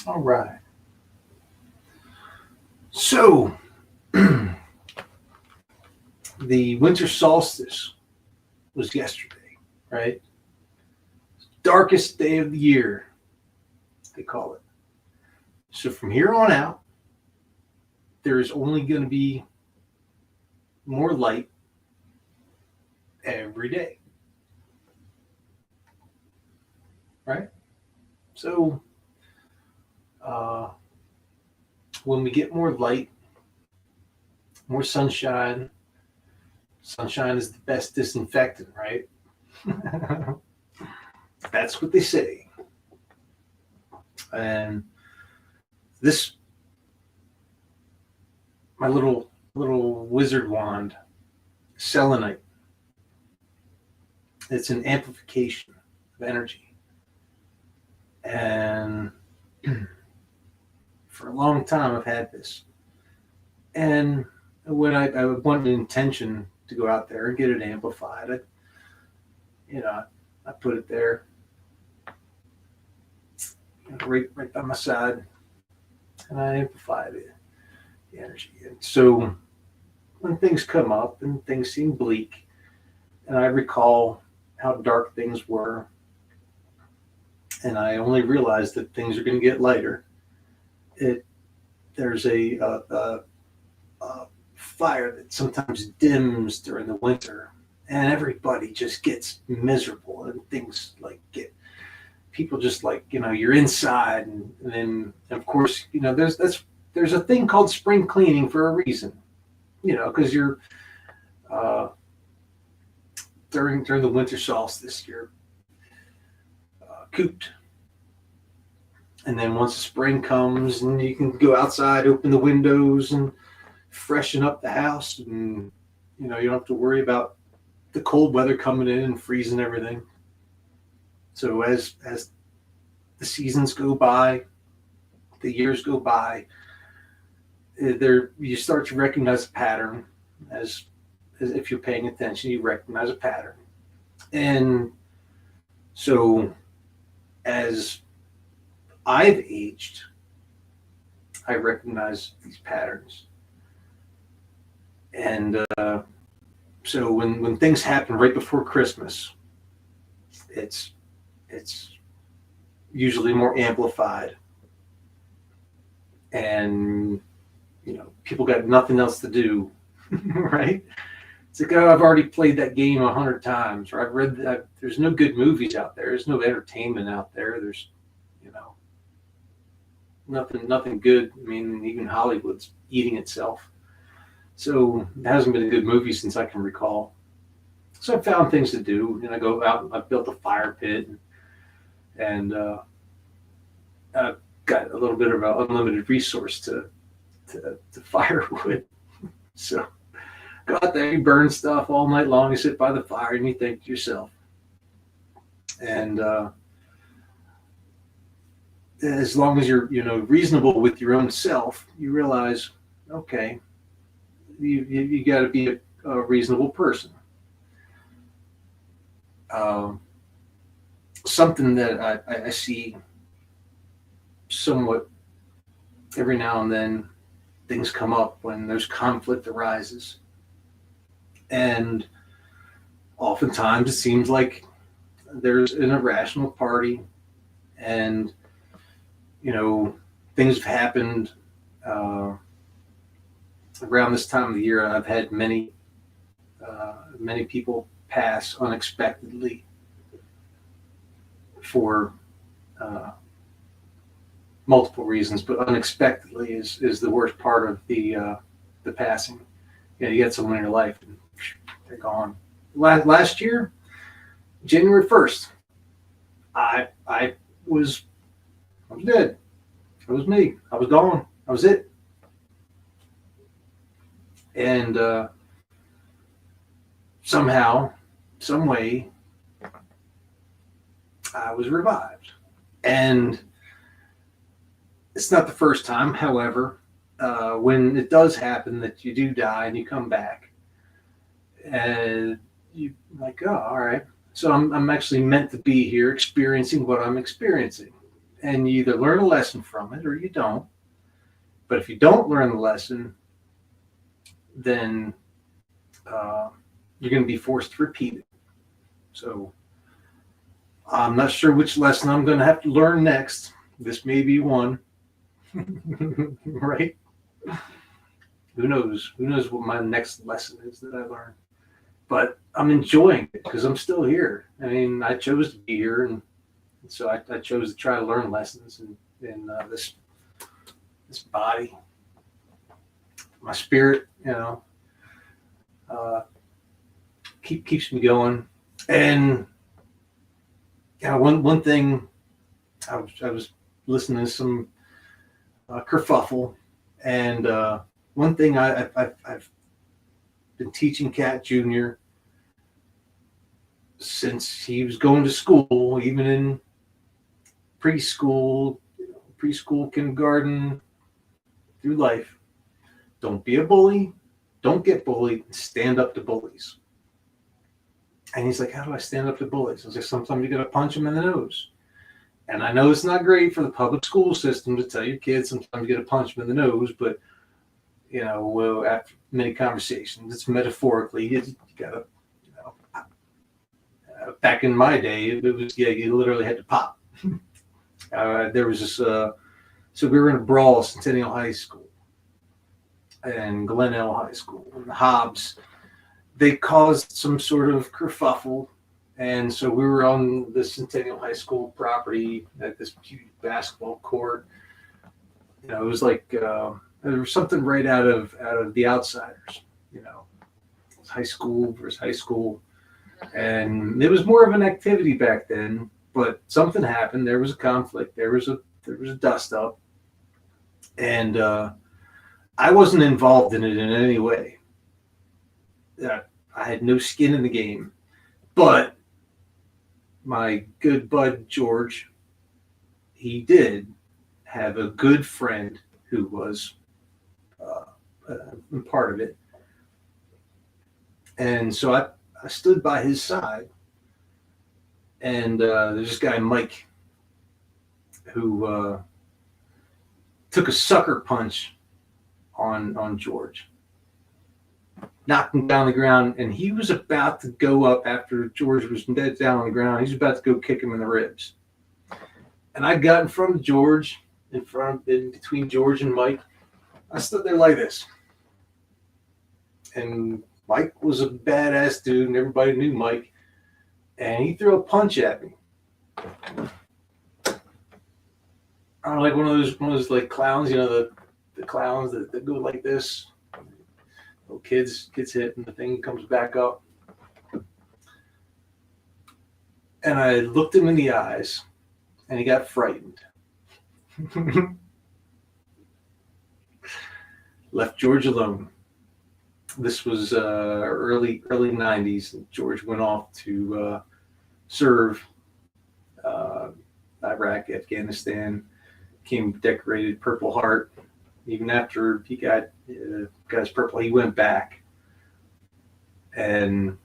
All right. So, the winter solstice was yesterday, right? Darkest day of the year, they call it. So, from here on out, there is only going to be more light every day, right? So, uh, when we get more light, more sunshine, sunshine is the best disinfectant, right? That's what they say. And this, my little wizard wand, selenite, it's an amplification of energy. And for a long time, I've had this. And when I want an intention to go out there and get it amplified, you know, I put it there, right by my side, and I amplify the energy. And so when things come up and things seem bleak, and I recall how dark things were, and I only realized that things are going to get lighter. There's a fire that sometimes dims during the winter, and everybody just gets miserable, and things like get people just like you're inside, and then of course there's a thing called spring cleaning for a reason, because you're uh, during the winter solstice you're cooped. And then once the spring comes and you can go outside, open the windows and freshen up the house, and you don't have to worry about the cold weather coming in and freezing everything. So as the seasons go by, the years go by, there you start to recognize a pattern. As if you're paying attention, you recognize a pattern. And so as I've aged, I recognize these patterns. And so when things happen right before Christmas, it's usually more amplified, and people got nothing else to do, right? It's like, oh, I've already played that game 100 times, or I've read that. There's no good movies out there. There's no entertainment out there. There's nothing good. I mean, even Hollywood's eating itself. So it hasn't been a good movie since I can recall. So I found things to do, and I go out and I built a fire pit, and I got a little bit of an unlimited resource to firewood. So go out there, you burn stuff all night long, you sit by the fire, and you think to yourself. And as long as you're reasonable with your own self, you realize, okay, you got to be a reasonable person. Something that I see somewhat every now and then, things come up when there's conflict arises, and oftentimes it seems like there's an irrational party, and things have happened around this time of the year. I've had many people pass unexpectedly for multiple reasons, but unexpectedly is the worst part of the passing. You get someone in your life and they're gone. Last year, January 1st, I was dead. It was me. I was gone. I was it. And somehow, some way, I was revived. And it's not the first time, however, when it does happen that you do die and you come back, and you like, oh, all right. So I'm actually meant to be here experiencing what I'm experiencing. and you either learn a lesson from it or you don't. But if you don't learn the lesson, then you're going to be forced to repeat it. So I'm not sure which lesson I'm going to have to learn next. This may be one, right? Who knows? Who knows what my next lesson is that I learn? But I'm enjoying it because I'm still here. I mean, I chose to be here, and so I chose to try to learn lessons in this body, my spirit. Keeps me going. And one thing, I was listening to some kerfuffle, and one thing I've been teaching Cat Jr. since he was going to school, even in preschool, kindergarten, through life. Don't be a bully. Don't get bullied. Stand up to bullies. And he's like, how do I stand up to bullies? I was like, sometimes you got to punch them in the nose. And I know it's not great for the public school system to tell your kids sometimes you got to punch them in the nose, but after many conversations, it's metaphorically. You got to, back in my day, it was, you literally had to pop. There was this, so we were in a brawl at Centennial High School and Glenelg High School, and the Hobbs. They caused some sort of kerfuffle, and so we were on the Centennial High School property at this huge basketball court. It was like there was something right out of The Outsiders. High school versus high school, and it was more of an activity back then. But something happened. There was a conflict. There was a dust up, and I wasn't involved in it in any way. I had no skin in the game, but my good bud George, he did have a good friend who was part of it, and so I stood by his side. And there's this guy Mike who took a sucker punch on George. Knocked him down on the ground, and he was about to go up after George was dead down on the ground. He was about to go kick him in the ribs. And I got in front of George, in between George and Mike. I stood there like this. And Mike was a badass dude, and everybody knew Mike. And he threw a punch at me. I'm like one of those like clowns, the clowns that go like this. Little kids hit and the thing comes back up. And I looked him in the eyes, and he got frightened. Left George alone. This was early 90s. George went off to serve Iraq, Afghanistan. Came decorated Purple Heart. Even after he got his purple, he went back. And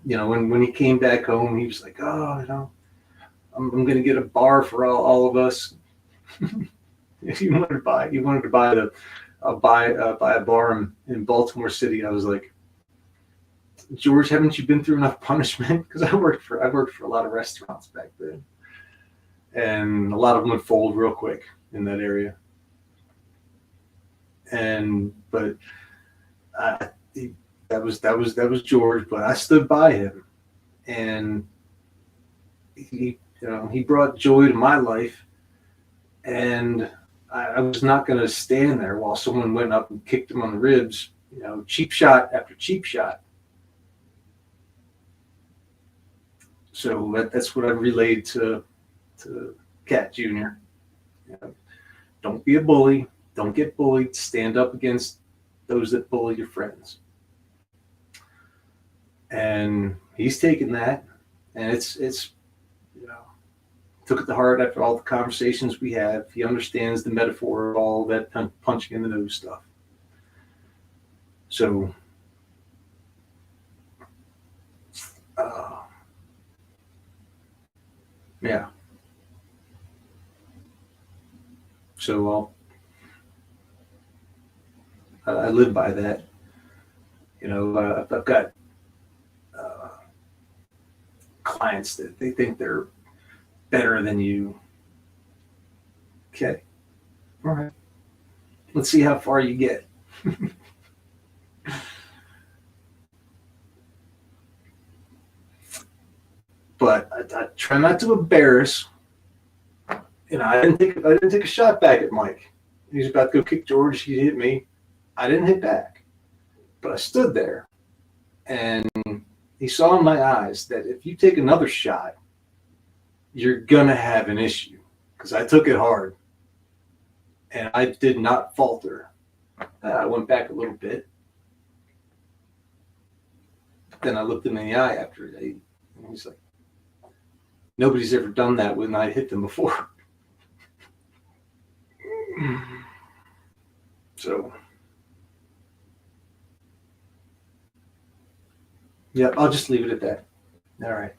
when he came back home, he was like, "Oh, I'm going to get a bar for all of us." He wanted to buy buy a bar in Baltimore City. I was like, George, haven't you been through enough punishment? Because I worked for a lot of restaurants back then, and a lot of them would fold real quick in that area. But that was George. But I stood by him, and he brought joy to my life, and I was not going to stand there while someone went up and kicked him on the ribs. Cheap shot after cheap shot. So that's what I relayed to Cat Jr. Don't be a bully. Don't get bullied. Stand up against those that bully your friends. And he's taken that, and it's took it to heart after all the conversations we have. He understands the metaphor of all that punching in the nose stuff. So, yeah. So I live by that. I've got uh, clients that they think they're better than you. Okay, all right. Let's see how far you get. But I try not to embarrass. I didn't take a shot back at Mike. He was about to go kick George. He hit me. I didn't hit back, but I stood there, and he saw in my eyes that if you take another shot, you're gonna have an issue. Because I took it hard, and I did not falter. I went back a little bit. Then I looked him in the eye after it. And he's like, "Nobody's ever done that when I hit them before." So, yeah, I'll just leave it at that. All right.